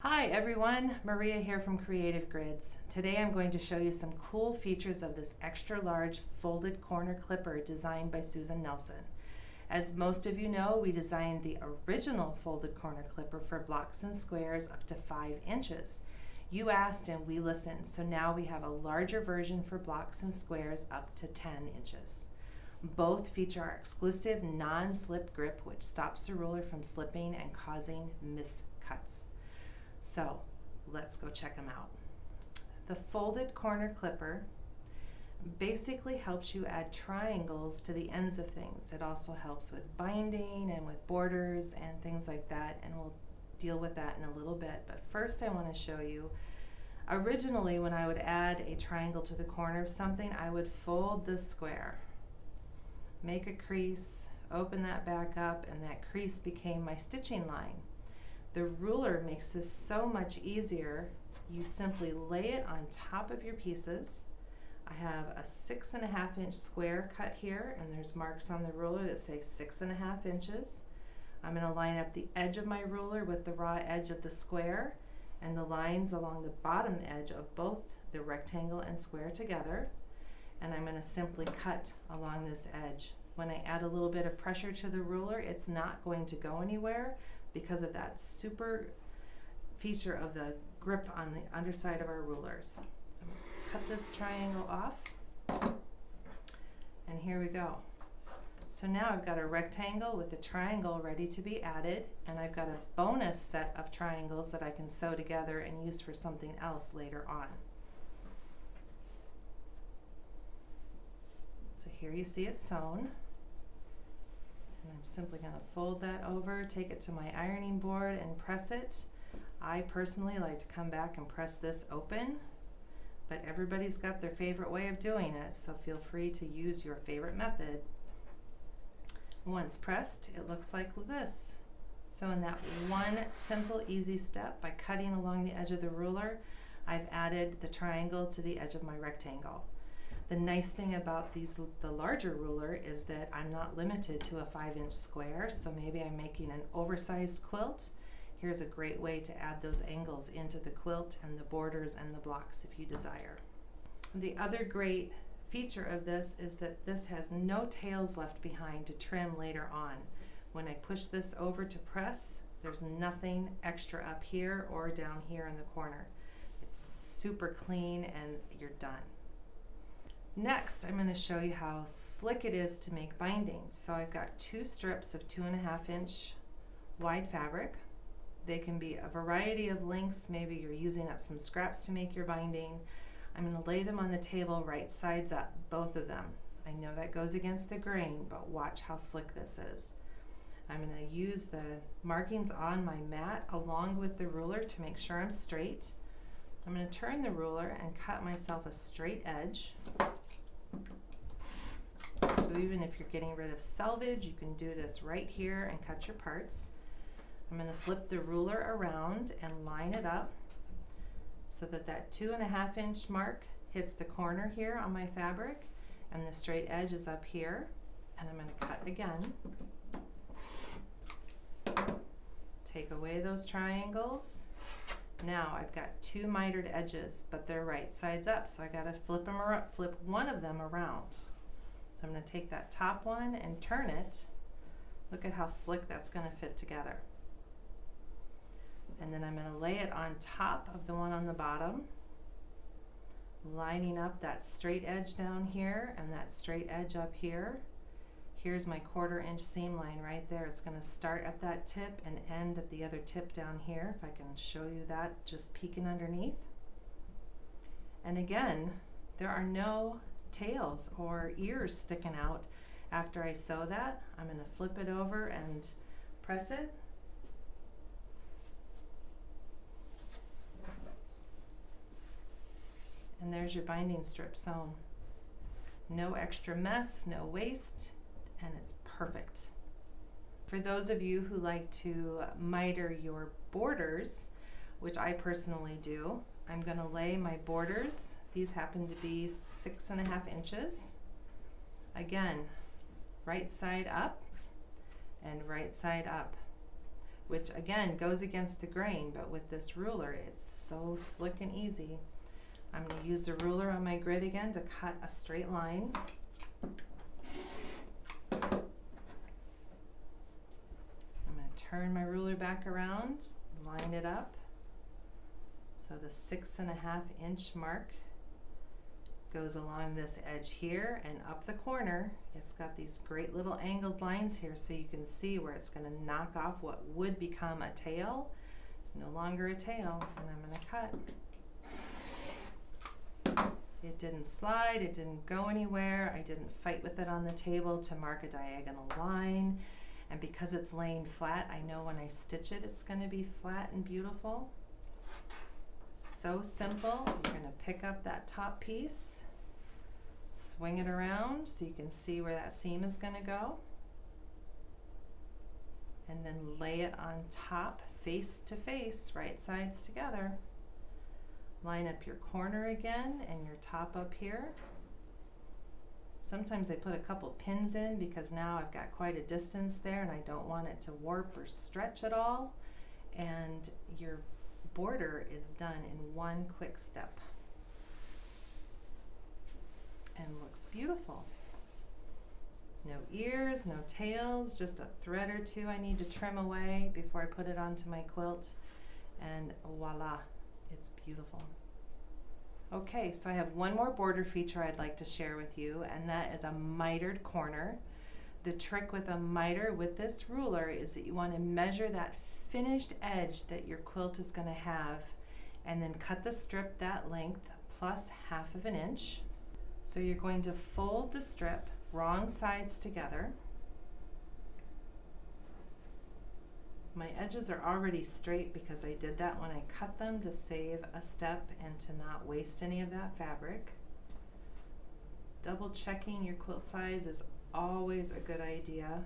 Hi everyone, Maria here from Creative Grids. Today I'm going to show you some cool features of this extra large folded corner clipper designed by Susan Nelson. As most of you know, we designed the original folded corner clipper for blocks and squares up to 5 inches. You asked and we listened, so now we have a larger version for blocks and squares up to 10 inches. Both feature our exclusive non-slip grip, which stops the ruler from slipping and causing miscuts. So let's go check them out. The folded corner clipper basically helps you add triangles to the ends of things. It also helps with binding and with borders and things like that, and we'll deal with that in a little bit. But first I want to show you, originally when I would add a triangle to the corner of something, I would fold this square, make a crease, open that back up, and that crease became my stitching line. The ruler makes this so much easier. You simply lay it on top of your pieces. I have a 6.5 inch square cut here, and there's marks on the ruler that say 6.5 inches. I'm going to line up the edge of my ruler with the raw edge of the square and the lines along the bottom edge of both the rectangle and square together. And I'm going to simply cut along this edge. When I add a little bit of pressure to the ruler, it's not going to go anywhere because of that super feature of the grip on the underside of our rulers. So I'm going to cut this triangle off, and here we go. So now I've got a rectangle with a triangle ready to be added, and I've got a bonus set of triangles that I can sew together and use for something else later on. So here you see it sewn. And I'm simply going to fold that over, take it to my ironing board and press it. I personally like to come back and press this open, but everybody's got their favorite way of doing it, so feel free to use your favorite method. Once pressed, it looks like this. So in that one simple, easy step, by cutting along the edge of the ruler, I've added the triangle to the edge of my rectangle. The nice thing about the larger ruler is that I'm not limited to a 5-inch square, so maybe I'm making an oversized quilt. Here's a great way to add those angles into the quilt and the borders and the blocks if you desire. The other great feature of this is that this has no tails left behind to trim later on. When I push this over to press, there's nothing extra up here or down here in the corner. It's super clean and you're done. Next, I'm going to show you how slick it is to make bindings. So I've got 2 strips of 2.5 inch wide fabric. They can be a variety of lengths. Maybe you're using up some scraps to make your binding. I'm going to lay them on the table right sides up, both of them. I know that goes against the grain, but watch how slick this is. I'm going to use the markings on my mat along with the ruler to make sure I'm straight. I'm going to turn the ruler and cut myself a straight edge. So even if you're getting rid of selvage, you can do this right here and cut your parts. I'm going to flip the ruler around and line it up so that that 2.5 inch mark hits the corner here on my fabric and the straight edge is up here. And I'm going to cut again. Take away those triangles. Now I've got 2 mitered edges, but they're right sides up, so I got to flip one of them around. So I'm going to take that top one and turn it. Look at how slick that's going to fit together. And then I'm going to lay it on top of the one on the bottom, lining up that straight edge down here and that straight edge up here. Here's my 1/4 inch seam line right there. It's going to start at that tip and end at the other tip down here, if I can show you that just peeking underneath. And again, there are no tails or ears sticking out after I sew that. I'm going to flip it over and press it. And there's your binding strip sewn. No extra mess, no waste, and it's perfect. For those of you who like to miter your borders, which I personally do, I'm going to lay my borders. These happen to be 6.5 inches. Again, right side up and right side up. which again goes against the grain, but with this ruler it's so slick and easy. I'm going to use the ruler on my grid again to cut a straight line. I'm going to turn my ruler back around, line it up. So the 6.5 inch mark goes along this edge here and up the corner. It's got these great little angled lines here so you can see where it's going to knock off what would become a tail. It's no longer a tail, and I'm going to cut. It didn't slide, it didn't go anywhere. I didn't fight with it on the table to mark a diagonal line. And because it's laying flat, I know when I stitch it, it's going to be flat and beautiful. So simple. You're going to pick up that top piece, swing it around so you can see where that seam is going to go, and then lay it on top, face to face, right sides together. Line up your corner again and your top up here. Sometimes I put a couple pins in because now I've got quite a distance there and I don't want it to warp or stretch at all. And your border is done in one quick step and looks beautiful. No ears, no tails, just a thread or two I need to trim away before I put it onto my quilt, and voila, it's beautiful. Okay, so I have one more border feature I'd like to share with you, and that is a mitered corner. The trick with a miter with this ruler is that you want to measure that finished edge that your quilt is going to have, and then cut the strip that length plus 1/2 inch. So you're going to fold the strip wrong sides together. My edges are already straight because I did that when I cut them to save a step and to not waste any of that fabric. Double checking your quilt size is always a good idea,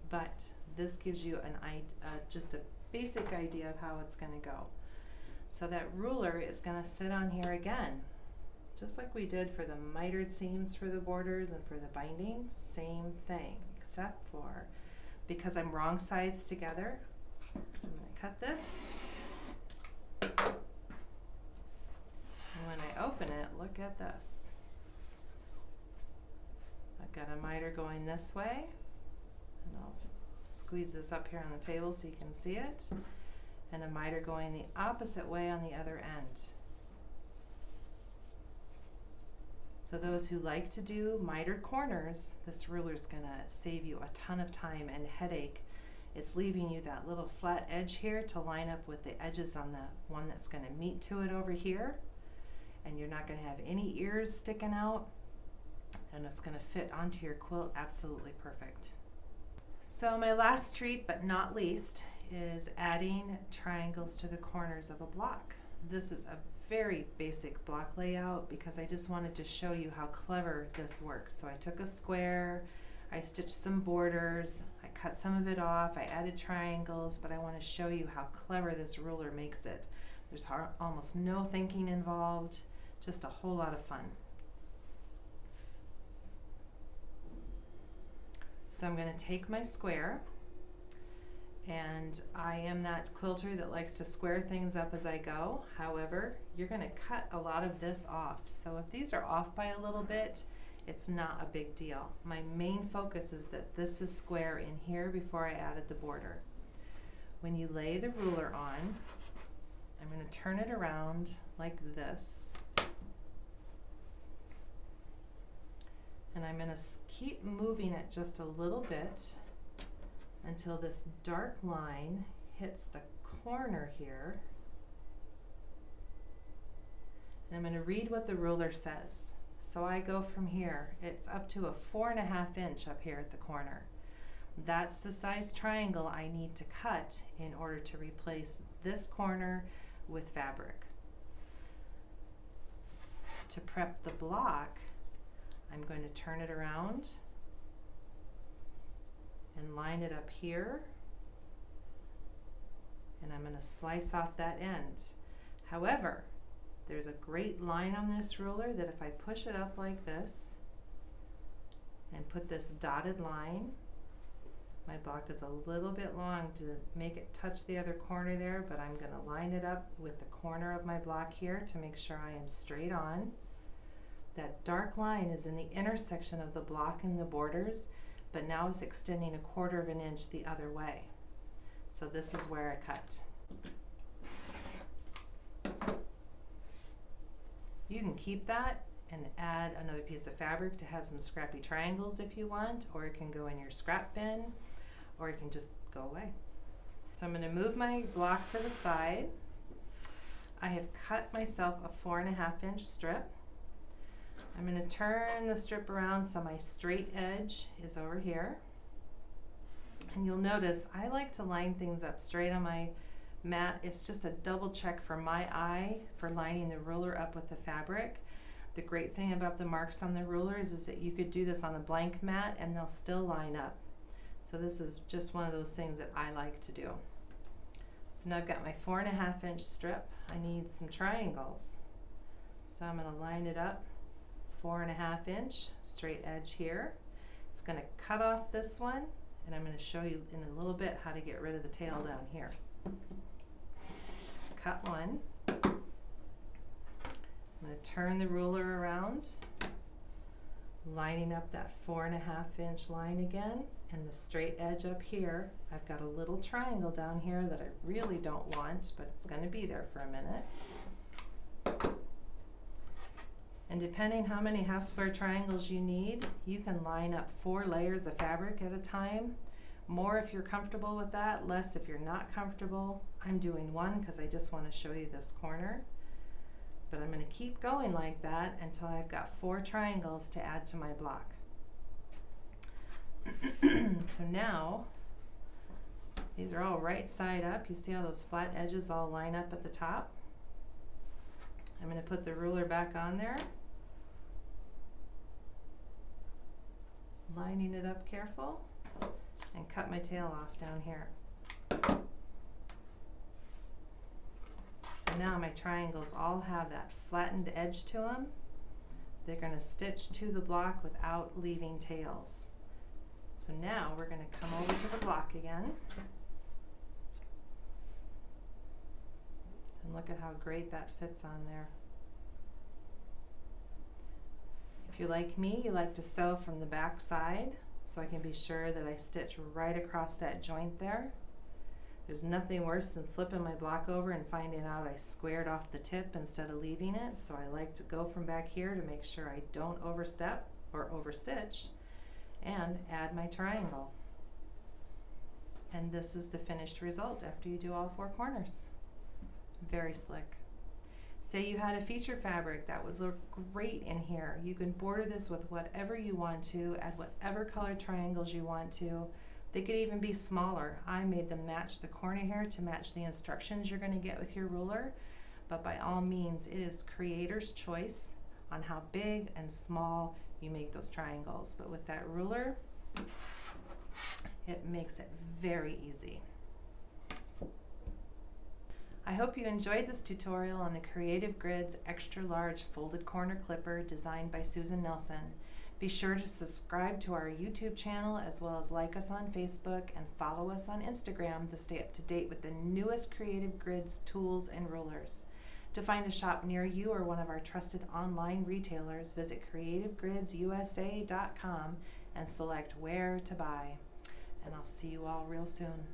but this gives you just a basic idea of how it's going to go. So that ruler is going to sit on here again, just like we did for the mitered seams for the borders and for the binding. Same thing, except for because I'm wrong sides together, I'm going to cut this. And when I open it, look at this. I've got a miter going this way, and I'll squeeze this up here on the table so you can see it, and a miter going the opposite way on the other end. So those who like to do mitered corners, this ruler is going to save you a ton of time and headache. It's leaving you that little flat edge here to line up with the edges on the one that's going to meet to it over here, and you're not going to have any ears sticking out, and it's going to fit onto your quilt absolutely perfect. So my last treat, but not least, is adding triangles to the corners of a block. This is a very basic block layout because I just wanted to show you how clever this works. So I took a square, I stitched some borders, I cut some of it off, I added triangles, but I want to show you how clever this ruler makes it. There's almost no thinking involved, just a whole lot of fun. So I'm going to take my square, and I am that quilter that likes to square things up as I go. However, you're going to cut a lot of this off. So if these are off by a little bit, it's not a big deal. My main focus is that this is square in here before I added the border. When you lay the ruler on, I'm going to turn it around like this. And I'm going to keep moving it just a little bit until this dark line hits the corner here. And I'm going to read what the ruler says. So I go from here, it's up to a 4.5 inch up here at the corner. That's the size triangle I need to cut in order to replace this corner with fabric. To prep the block, I'm going to turn it around and line it up here, and I'm going to slice off that end. However, there's a great line on this ruler that if I push it up like this and put this dotted line My block is a little bit long to make it touch the other corner there, but I'm going to line it up with the corner of my block here to make sure I am straight on. That dark line is in the intersection of the block and the borders, but now it's extending 1/4 of an inch the other way. So this is where I cut. You can keep that and add another piece of fabric to have some scrappy triangles if you want, or it can go in your scrap bin, or it can just go away. So I'm going to move my block to the side. I have cut myself a 4.5 inch strip. I'm going to turn the strip around so my straight edge is over here. And you'll notice I like to line things up straight on my mat. It's just a double check for my eye for lining the ruler up with the fabric. The great thing about the marks on the rulers is that you could do this on a blank mat and they'll still line up. So this is just one of those things that I like to do. So now I've got my 4.5 inch strip. I need some triangles. So I'm going to line it up 4.5 inch straight edge here. It's going to cut off this one, and I'm going to show you in a little bit how to get rid of the tail down here. Cut one. I'm going to turn the ruler around, lining up that 4.5 inch line again, and the straight edge up here. I've got a little triangle down here that I really don't want, but it's going to be there for a minute. And depending how many half square triangles you need, you can line up 4 layers of fabric at a time. More if you're comfortable with that, less if you're not comfortable. I'm doing 1 because I just want to show you this corner. But I'm going to keep going like that until I've got 4 triangles to add to my block. So now, these are all right side up. You see how those flat edges all line up at the top? I'm going to put the ruler back on there, lining it up careful, and cut my tail off down here. So now my triangles all have that flattened edge to them. They're going to stitch to the block without leaving tails. So now we're going to come over to the block again. And look at how great that fits on there. If you're like me, you like to sew from the back side, so I can be sure that I stitch right across that joint there. There's nothing worse than flipping my block over and finding out I squared off the tip instead of leaving it, so I like to go from back here to make sure I don't overstep or overstitch, and add my triangle. And this is the finished result after you do all 4 corners. Very slick. Say you had a feature fabric that would look great in here. You can border this with whatever you want to, add whatever color triangles you want to. They could even be smaller. I made them match the corner here to match the instructions you're going to get with your ruler. But by all means, it is creator's choice on how big and small you make those triangles. But with that ruler, it makes it very easy. I hope you enjoyed this tutorial on the Creative Grids Extra Large Folded Corner Clipper designed by Susan Nelson. Be sure to subscribe to our YouTube channel as well as like us on Facebook and follow us on Instagram to stay up to date with the newest Creative Grids tools and rulers. To find a shop near you or one of our trusted online retailers, visit creativegridsusa.com and select where to buy. And I'll see you all real soon.